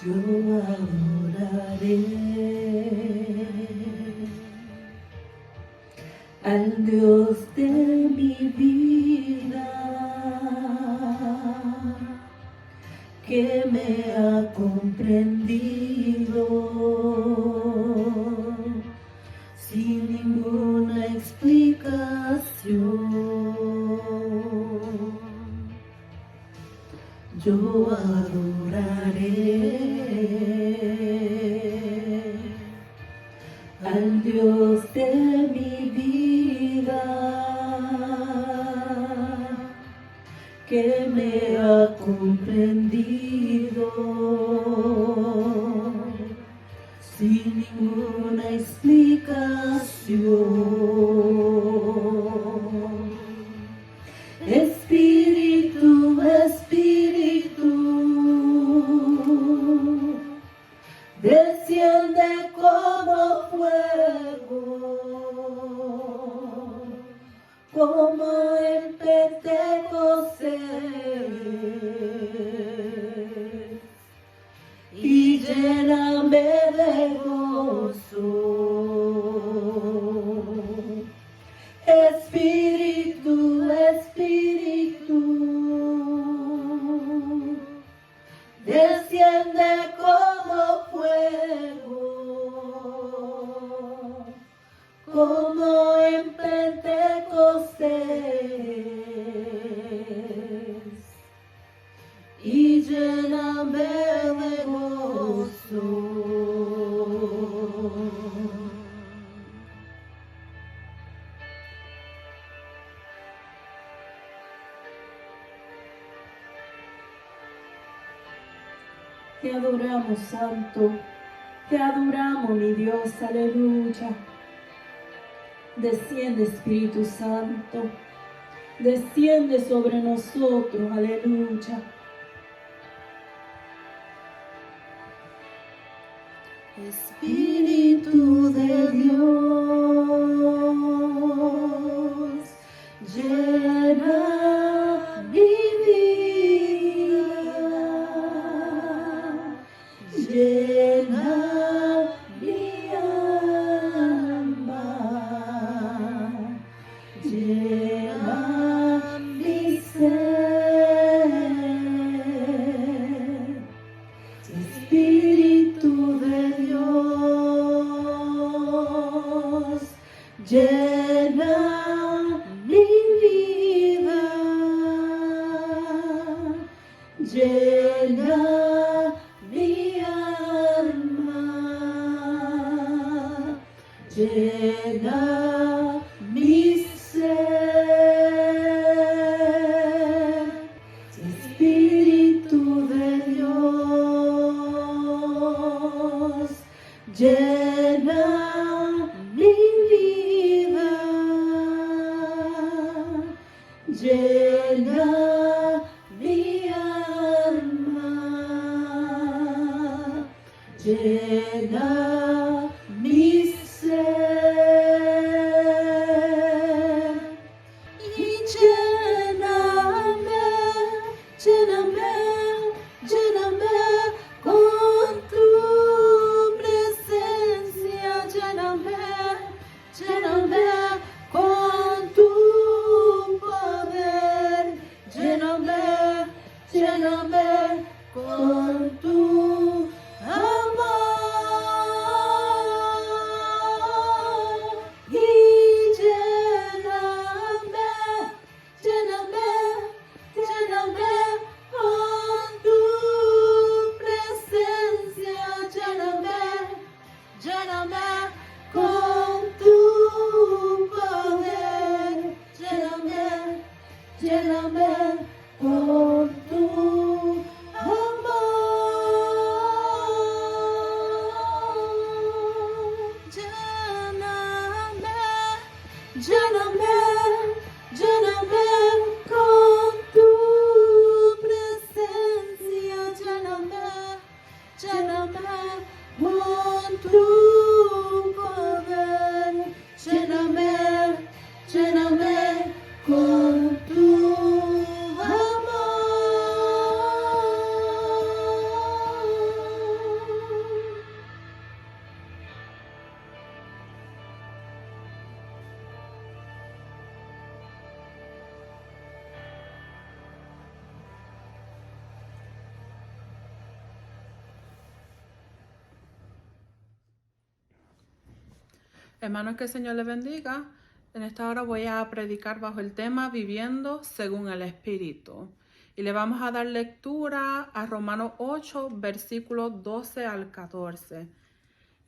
yo adoraré al Dios de mi vida, que me ha comprendido sin ninguna explicación. Yo adoraré al Dios de mi vida, que me ha comprendido sin ninguna explicación. Espíritu, Espíritu, desciende como fuego, como en Pentecostés, y lléname de gozo. Espíritu, Espíritu, desciende como fuego, como en Pentecostés, y lléname de gozo. Te adoramos, Santo, te adoramos, mi Dios, aleluya. Desciende, Espíritu Santo, desciende sobre nosotros, aleluya. Espíritu de Dios, llena mi vida, llena mi alma, llena mi ser. Espíritu de Dios, llena mi vida, llena mi alma, llena mi ser. Espíritu de Dios, llena mi vida, llena mi alma, llena mi ser. Y lléname, lléname, lléname con tu presencia, lléname, lléname con tu poder, lléname, lléname con tu amor. Y lléname, lléname, lléname con tu presencia, lléname, lléname con tu poder, lléname, lléname con tu amor. Hermanos, que el Señor les bendiga. En esta hora voy a predicar bajo el tema Viviendo según el Espíritu. Y le vamos a dar lectura a Romanos 8, versículos 12 al 14.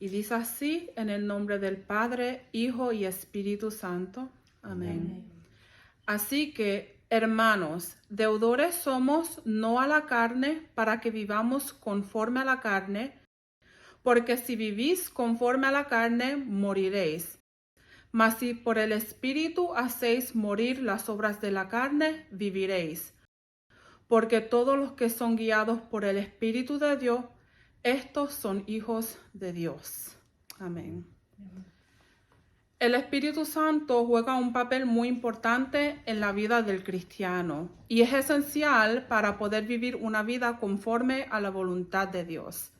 Y dice así, en el nombre del Padre, Hijo y Espíritu Santo. Amén. Así que, hermanos, deudores somos no a la carne para que vivamos conforme a la carne, porque si vivís conforme a la carne, moriréis. Mas si por el Espíritu hacéis morir las obras de la carne, viviréis. Porque todos los que son guiados por el Espíritu de Dios, estos son hijos de Dios. Amén. El Espíritu Santo juega un papel muy importante en la vida del cristiano y es esencial para poder vivir una vida conforme a la voluntad de Dios.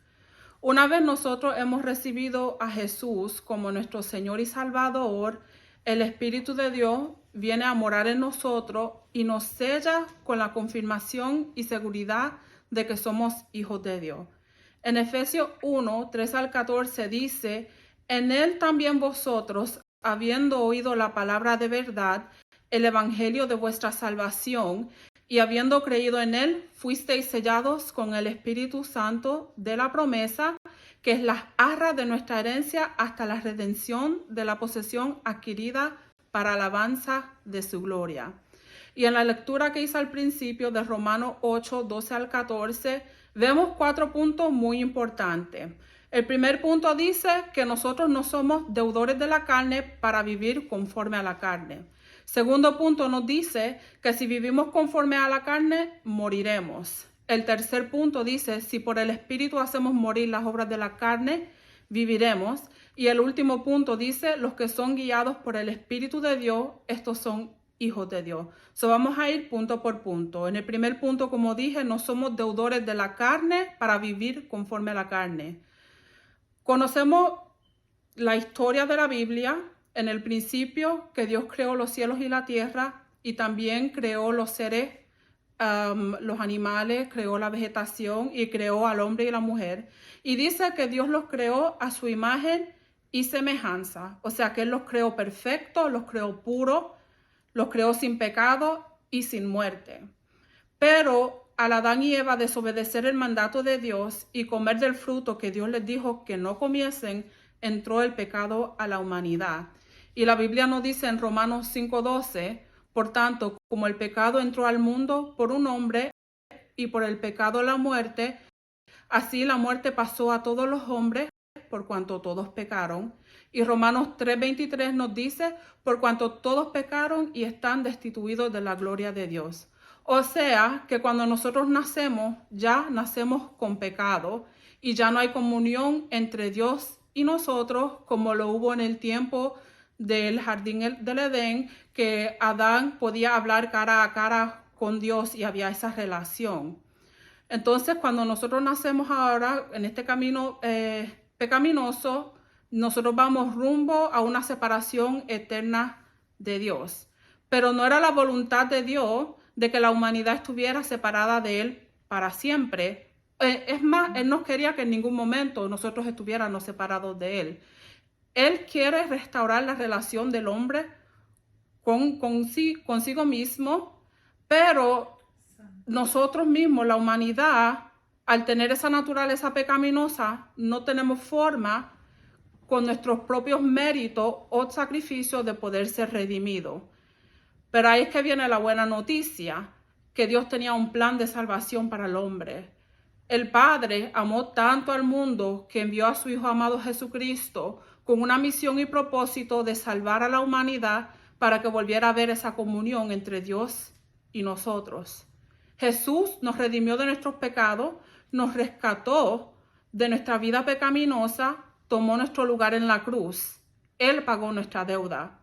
Una vez nosotros hemos recibido a Jesús como nuestro Señor y Salvador, el Espíritu de Dios viene a morar en nosotros y nos sella con la confirmación y seguridad de que somos hijos de Dios. En Efesios 1, 3 al 14 dice, en Él también vosotros, habiendo oído la palabra de verdad, el evangelio de vuestra salvación, y habiendo creído en Él, fuisteis sellados con el Espíritu Santo de la promesa, que es la arra de nuestra herencia hasta la redención de la posesión adquirida para alabanza de su gloria. Y en la lectura que hice al principio de Romanos 8, 12 al 14, vemos 4 puntos muy importantes. El primer punto dice que nosotros no somos deudores de la carne para vivir conforme a la carne. Segundo punto nos dice que si vivimos conforme a la carne, moriremos. El tercer punto dice, si por el Espíritu hacemos morir las obras de la carne, viviremos. Y el último punto dice, los que son guiados por el Espíritu de Dios, estos son hijos de Dios. Vamos a ir punto por punto. En el primer punto, como dije, no somos deudores de la carne para vivir conforme a la carne. Conocemos la historia de la Biblia. En el principio que Dios creó los cielos y la tierra y también creó los seres, los animales, creó la vegetación y creó al hombre y la mujer. Y dice que Dios los creó a su imagen y semejanza. O sea que Él los creó perfectos, los creó puros, los creó sin pecado y sin muerte. Pero al Adán y Eva desobedecer el mandato de Dios y comer del fruto que Dios les dijo que no comiesen, entró el pecado a la humanidad. Y la Biblia nos dice en Romanos 5:12, por tanto, como el pecado entró al mundo por un hombre y por el pecado la muerte, así la muerte pasó a todos los hombres por cuanto todos pecaron. Y Romanos 3:23 nos dice, por cuanto todos pecaron y están destituidos de la gloria de Dios. O sea que cuando nosotros nacemos, ya nacemos con pecado y ya no hay comunión entre Dios y nosotros como lo hubo en el tiempo del jardín del Edén, que Adán podía hablar cara a cara con Dios y había esa relación. Entonces, cuando nosotros nacemos ahora en este camino pecaminoso, nosotros vamos rumbo a una separación eterna de Dios. Pero no era la voluntad de Dios de que la humanidad estuviera separada de Él para siempre. Es más, Él no quería que en ningún momento nosotros estuviéramos separados de Él. Él quiere restaurar la relación del hombre consigo mismo, pero nosotros mismos, la humanidad, al tener esa naturaleza pecaminosa, no tenemos forma con nuestros propios méritos o sacrificios de poder ser redimidos. Pero ahí es que viene la buena noticia, que Dios tenía un plan de salvación para el hombre. El Padre amó tanto al mundo que envió a su Hijo amado Jesucristo con una misión y propósito de salvar a la humanidad para que volviera a haber esa comunión entre Dios y nosotros. Jesús nos redimió de nuestros pecados, nos rescató de nuestra vida pecaminosa, tomó nuestro lugar en la cruz. Él pagó nuestra deuda.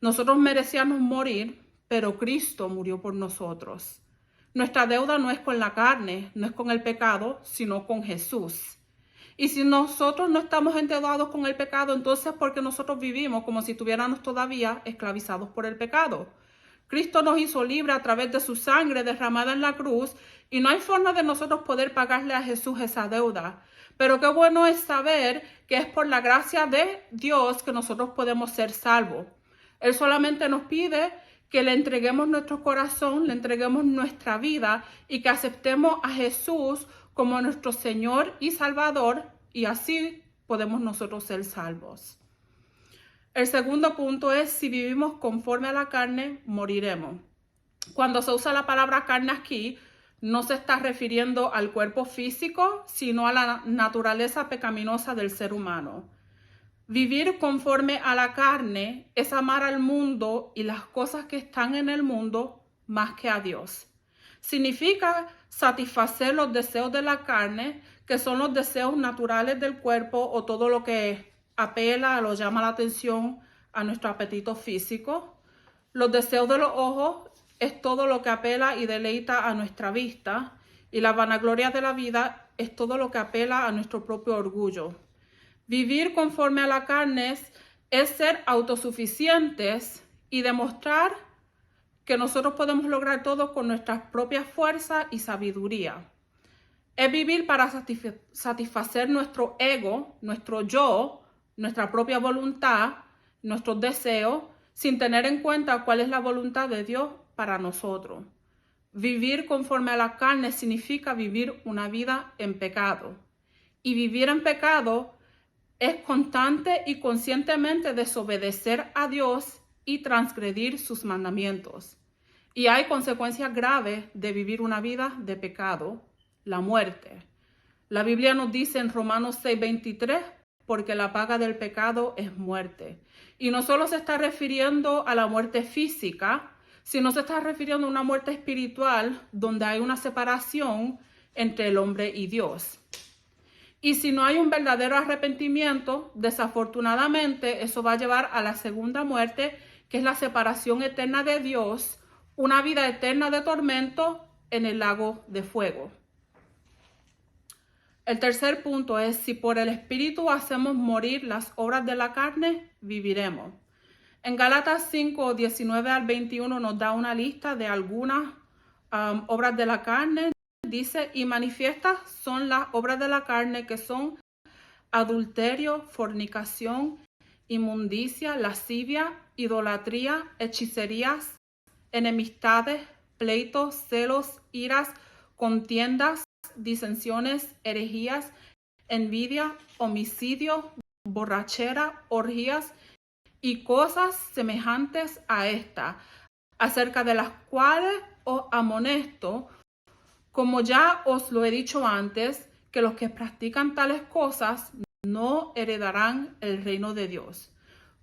Nosotros merecíamos morir, pero Cristo murió por nosotros. Nuestra deuda no es con la carne, no es con el pecado, sino con Jesús. Y si nosotros no estamos endeudados con el pecado, entonces porque nosotros vivimos como si estuviéramos todavía esclavizados por el pecado. Cristo nos hizo libres a través de su sangre derramada en la cruz Y no hay forma de nosotros poder pagarle a Jesús esa deuda. Pero qué bueno es saber que es por la gracia de Dios que nosotros podemos ser salvos. Él solamente nos pide que le entreguemos nuestro corazón, le entreguemos nuestra vida y que aceptemos a Jesús como nuestro Señor y Salvador, y así podemos nosotros ser salvos. El segundo punto es: si vivimos conforme a la carne, moriremos. Cuando se usa la palabra carne aquí, no se está refiriendo al cuerpo físico, sino a la naturaleza pecaminosa del ser humano. Vivir conforme a la carne es amar al mundo y las cosas que están en el mundo más que a Dios. Significa satisfacer los deseos de la carne, que son los deseos naturales del cuerpo o todo lo que apela o llama la atención a nuestro apetito físico. Los deseos de los ojos es todo lo que apela y deleita a nuestra vista, y la vanagloria de la vida es todo lo que apela a nuestro propio orgullo. Vivir conforme a la carne es ser autosuficientes y demostrar que nosotros podemos lograr todo con nuestras propias fuerzas y sabiduría. Es vivir para satisfacer nuestro ego, nuestro yo, nuestra propia voluntad, nuestros deseos, sin tener en cuenta cuál es la voluntad de Dios para nosotros. Vivir conforme a la carne significa vivir una vida en pecado. Y vivir en pecado es constante y conscientemente desobedecer a Dios y transgredir sus mandamientos. Y hay consecuencias graves de vivir una vida de pecado: la muerte. La Biblia nos dice en Romanos 6:23, porque la paga del pecado es muerte. Y no solo se está refiriendo a la muerte física, sino se está refiriendo a una muerte espiritual donde hay una separación entre el hombre y Dios. Y si no hay un verdadero arrepentimiento, desafortunadamente eso va a llevar a la segunda muerte, que es la separación eterna de Dios, una vida eterna de tormento en el lago de fuego. El tercer punto es: si por el Espíritu hacemos morir las obras de la carne, viviremos. En Gálatas 5, 19 al 21 nos da una lista de algunas obras de la carne. Dice: y manifiestas son las obras de la carne, que son adulterio, fornicación, inmundicia, lascivia, idolatría, hechicerías, enemistades, pleitos, celos, iras, contiendas, disensiones, herejías, envidia, homicidio, borrachera, orgías y cosas semejantes a esta, acerca de las cuales os amonesto, como ya os lo he dicho antes, que los que practican tales cosas no heredarán el reino de Dios.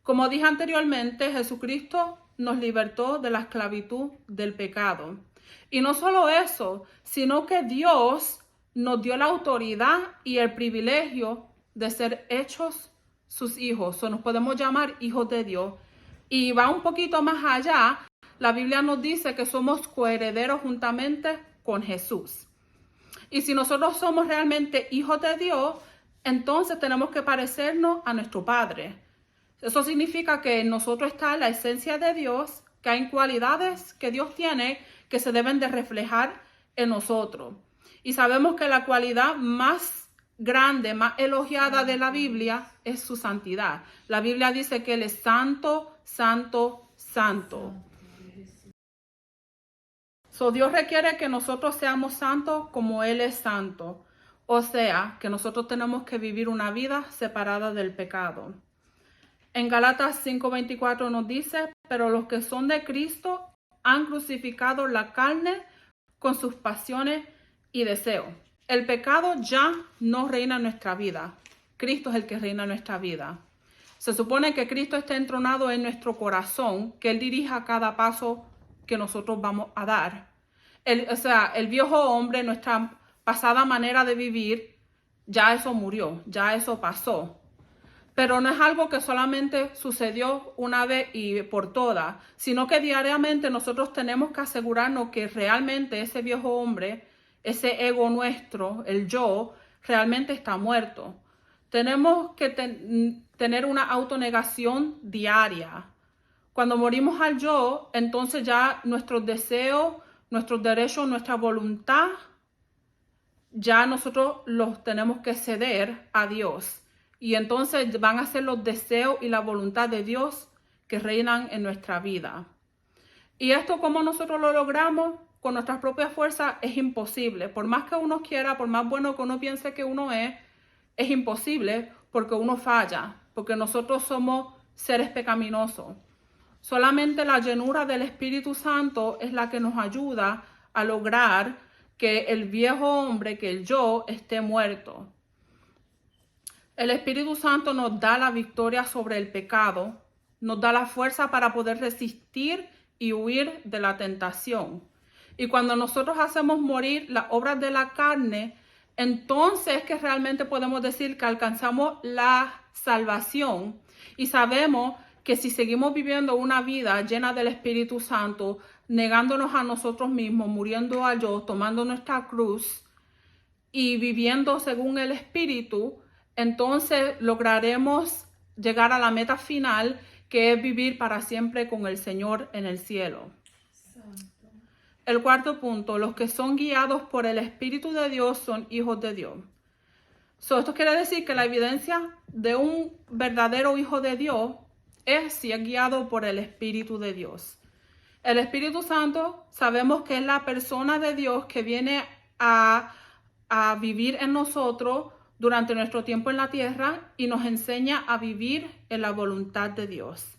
Como dije anteriormente, Jesucristo nos libertó de la esclavitud del pecado. Y no solo eso, sino que Dios nos dio la autoridad y el privilegio de ser hechos sus hijos. O nos podemos llamar hijos de Dios. Y va un poquito más allá. La Biblia nos dice que somos coherederos juntamente con Jesús. Y si nosotros somos realmente hijos de Dios, entonces tenemos que parecernos a nuestro Padre. Eso significa que en nosotros está la esencia de Dios, que hay cualidades que Dios tiene que se deben de reflejar en nosotros. Y sabemos que la cualidad más grande, más elogiada de la Biblia es su santidad. La Biblia dice que Él es santo, santo, santo. Dios requiere que nosotros seamos santos como Él es santo. O sea, que nosotros tenemos que vivir una vida separada del pecado. En Gálatas 5:24 nos dice: pero los que son de Cristo han crucificado la carne con sus pasiones y deseos. El pecado ya no reina en nuestra vida. Cristo es el que reina en nuestra vida. Se supone que Cristo está entronado en nuestro corazón, que Él dirija cada paso que nosotros vamos a dar. El viejo hombre, nuestra pasada manera de vivir, ya eso murió, ya eso pasó. Pero no es algo que solamente sucedió una vez y por todas, sino que diariamente nosotros tenemos que asegurarnos que realmente ese viejo hombre, ese ego nuestro, el yo, realmente está muerto. Tenemos que tener una autonegación diaria. Cuando morimos al yo, entonces ya nuestros deseos, nuestros derechos, nuestra voluntad ya nosotros los tenemos que ceder a Dios. Y entonces van a ser los deseos y la voluntad de Dios que reinan en nuestra vida. Y esto, ¿cómo nosotros lo logramos? Con nuestras propias fuerzas es imposible. Por más que uno quiera, por más bueno que uno piense que uno es imposible porque uno falla, porque nosotros somos seres pecaminosos. Solamente la llenura del Espíritu Santo es la que nos ayuda a lograr que el viejo hombre, que el yo, esté muerto. El Espíritu Santo nos da la victoria sobre el pecado, nos da la fuerza para poder resistir y huir de la tentación. Y cuando nosotros hacemos morir las obras de la carne, entonces es que realmente podemos decir que alcanzamos la salvación y sabemos que si seguimos viviendo una vida llena del Espíritu Santo, negándonos a nosotros mismos, muriendo a yo, tomando nuestra cruz y viviendo según el Espíritu, entonces lograremos llegar a la meta final, que es vivir para siempre con el Señor en el cielo. El cuarto punto, los que son guiados por el Espíritu de Dios son hijos de Dios. Esto quiere decir que la evidencia de un verdadero hijo de Dios es si es guiado por el Espíritu de Dios. El Espíritu Santo sabemos que es la persona de Dios que viene a vivir en nosotros durante nuestro tiempo en la tierra y nos enseña a vivir en la voluntad de Dios.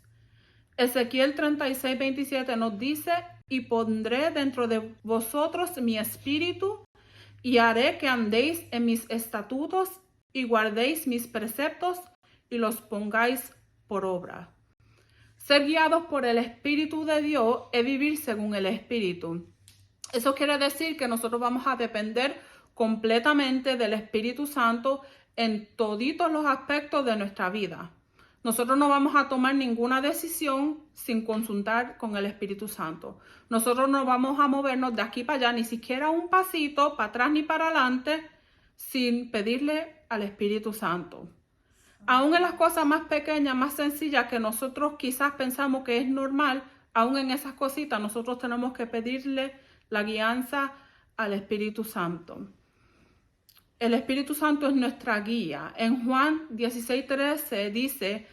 Ezequiel 36:27 nos dice: y pondré dentro de vosotros mi espíritu y haré que andéis en mis estatutos y guardéis mis preceptos y los pongáis por obra. Ser guiados por el Espíritu de Dios es vivir según el Espíritu. Eso quiere decir que nosotros vamos a depender completamente del Espíritu Santo en toditos los aspectos de nuestra vida. Nosotros no vamos a tomar ninguna decisión sin consultar con el Espíritu Santo. Nosotros no vamos a movernos de aquí para allá, ni siquiera un pasito para atrás ni para adelante, sin pedirle al Espíritu Santo. Aún en las cosas más pequeñas, más sencillas que nosotros quizás pensamos que es normal, aún en esas cositas nosotros tenemos que pedirle la guianza al Espíritu Santo. El Espíritu Santo es nuestra guía. En Juan 16:13 dice: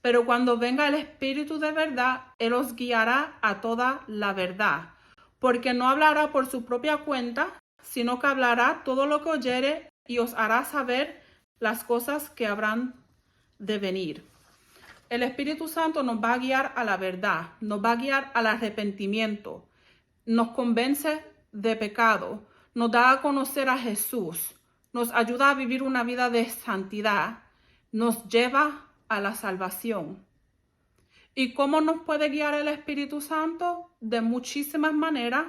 pero cuando venga el Espíritu de verdad, Él os guiará a toda la verdad, porque no hablará por su propia cuenta, sino que hablará todo lo que oyere y os hará saber las cosas que habrán de venir. El Espíritu Santo nos va a guiar a la verdad, nos va a guiar al arrepentimiento, nos convence de pecado, nos da a conocer a Jesús, nos ayuda a vivir una vida de santidad, nos lleva a la salvación. ¿Y cómo nos puede guiar el Espíritu Santo? De muchísimas maneras.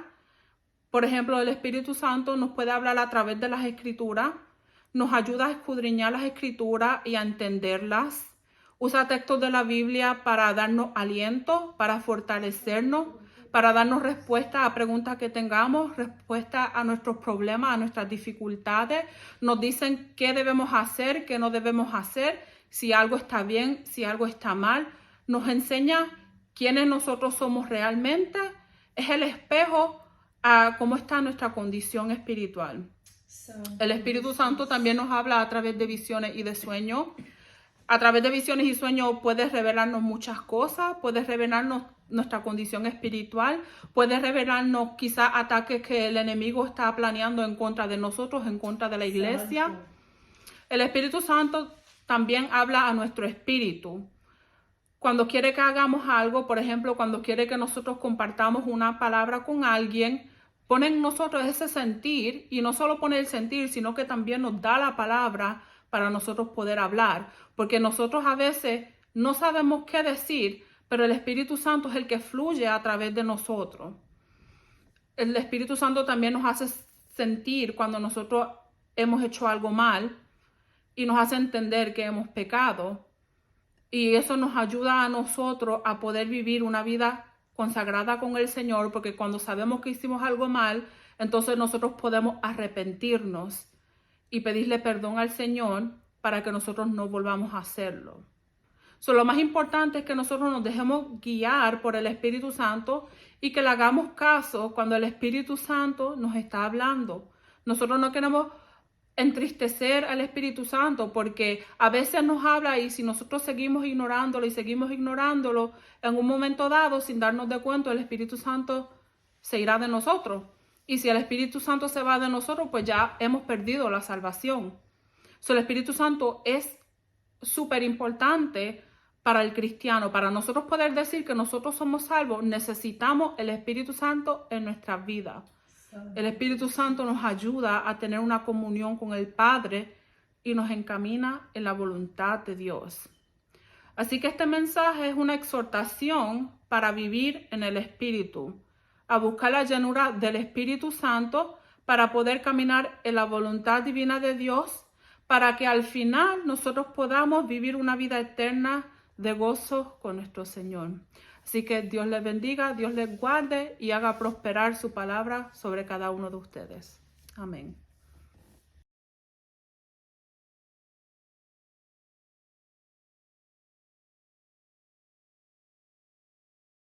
Por ejemplo, el Espíritu Santo nos puede hablar a través de las Escrituras, nos ayuda a escudriñar las Escrituras y a entenderlas. Usa textos de la Biblia para darnos aliento, para fortalecernos, para darnos respuesta a preguntas que tengamos, respuesta a nuestros problemas, a nuestras dificultades. Nos dicen qué debemos hacer, qué no debemos hacer, si algo está bien, si algo está mal. Nos enseña quiénes nosotros somos realmente. Es el espejo a cómo está nuestra condición espiritual. El Espíritu Santo también nos habla a través de visiones y de sueños. A través de visiones y sueños puede revelarnos muchas cosas, puede revelarnos nuestra condición espiritual, puede revelarnos quizás ataques que el enemigo está planeando en contra de nosotros, en contra de la iglesia. El Espíritu Santo también habla a nuestro espíritu. Cuando quiere que hagamos algo, por ejemplo, cuando quiere que nosotros compartamos una palabra con alguien, pone en nosotros ese sentir, y no solo pone el sentir, sino que también nos da la palabra para nosotros poder hablar, porque nosotros a veces no sabemos qué decir, pero el Espíritu Santo es el que fluye a través de nosotros. El Espíritu Santo también nos hace sentir cuando nosotros hemos hecho algo mal y nos hace entender que hemos pecado, y eso nos ayuda a nosotros a poder vivir una vida consagrada con el Señor, porque cuando sabemos que hicimos algo mal, entonces nosotros podemos arrepentirnos y pedirle perdón al Señor para que nosotros no volvamos a hacerlo. Lo más importante es que nosotros nos dejemos guiar por el Espíritu Santo y que le hagamos caso cuando el Espíritu Santo nos está hablando. Nosotros no queremos entristecer al Espíritu Santo, porque a veces nos habla y si nosotros seguimos ignorándolo y seguimos ignorándolo, en un momento dado, sin darnos de cuenta, el Espíritu Santo se irá de nosotros. Y si el Espíritu Santo se va de nosotros, pues ya hemos perdido la salvación. El Espíritu Santo es súper importante para el cristiano. Para nosotros poder decir que nosotros somos salvos, necesitamos el Espíritu Santo en nuestras vidas. El Espíritu Santo nos ayuda a tener una comunión con el Padre y nos encamina en la voluntad de Dios. Así que este mensaje es una exhortación para vivir en el Espíritu, a buscar la llenura del Espíritu Santo para poder caminar en la voluntad divina de Dios, para que al final nosotros podamos vivir una vida eterna de gozo con nuestro Señor. Así que Dios les bendiga, Dios les guarde y haga prosperar su palabra sobre cada uno de ustedes. Amén.